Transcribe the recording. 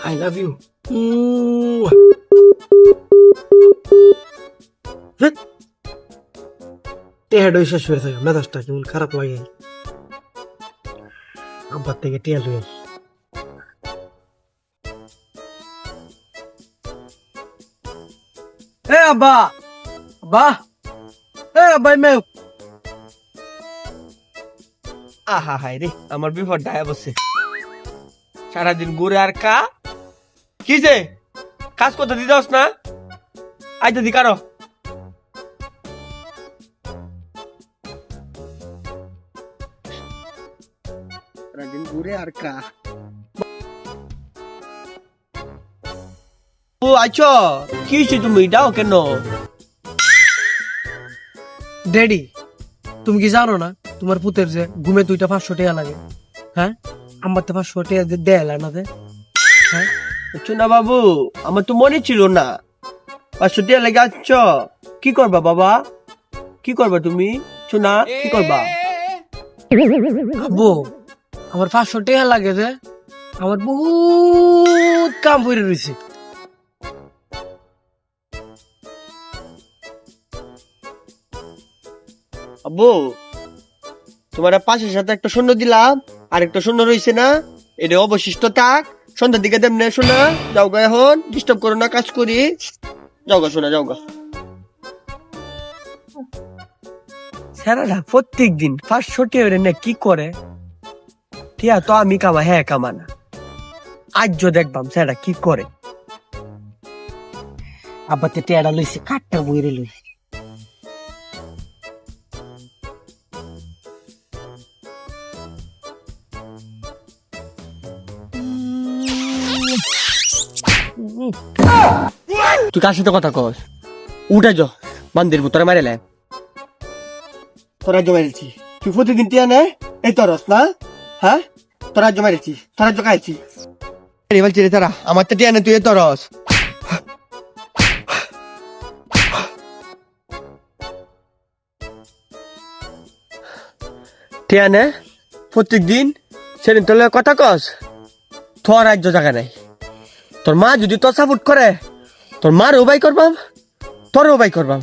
I love you. টেহাডো শেষ হয়ে থাকে, মেজাজটা কেমন খারাপ লাগে। আব্বার থেকে টিয়া লুয়ে আব্বা আব্বা আব্বা মেয়ে। আহা হাই রে, আমার বিপদ ডায়া বসে। সারাদিন ঘুরে আর কি যে কাজ করতে দিতে না, আইতে দি কারো। সারাদিন ঘুরে আর ও আচ্ছা, কি হয়েছে তুমি দাও কেন? ড্যাডি, তুমি কি জানো না তোমার পুতের যে ঘুমে 2টা 500 টাকা লাগে? হ্যাঁ, আমার তো 500 টাকা দেয় না দে। হ্যাঁ না বাবু, আমার তো মনে ছিল না 500 টাকা লাগে। আচ্ছা কি করবা বাবা, কি করবা তুমি? শোনা কি করবা? আব্বু, আমার 500 টাকা লাগে যে, আমার বহুত কাম পড়ে রয়েছে। আব্বু, তোমার পাশের সাথে একটা শূন্য দিলাম, আর একটা শূন্য রয়েছে না, এটা অবশিষ্ট থাক। সন্ধ্যার দিকে দেমনে শোনা, যাও গা, এখন ডিস্টার্ব করো না, কাজ করি। যাও গা শোনা, যাও গা। স্যারেরা প্রত্যেক দিন 500 টাকা না কি করে? টিয়া তো আমি কামা, হ্যাঁ কামা না। আজও দেখবাম স্যারেরা কি করে। আব্বাতে টিয়াটা লইছে, কাঠটা বইরে লইছে। তুই কার সাথে কথা কস? উঠে যা, বান্দির তোরা মারেলে। তোরা জমা মেরেছি, তুই প্রতিদিন টিয়া নে এই তরস না? হ্যাঁ, তোরা জমা মেরেছি, তোরা জোগাইছি। বলছি রে তারা, আমার তো টিয়া নে, তুই এই তরস। টিয়া নে প্রত্যেক দিন, সেদিন তোর কথা কস। তোর রাজ্য জায়গা নাই। তোর মা যদি তোর সাপোর্ট করে, তোর মার উপায় করবাম, তোর উপায় করবাম।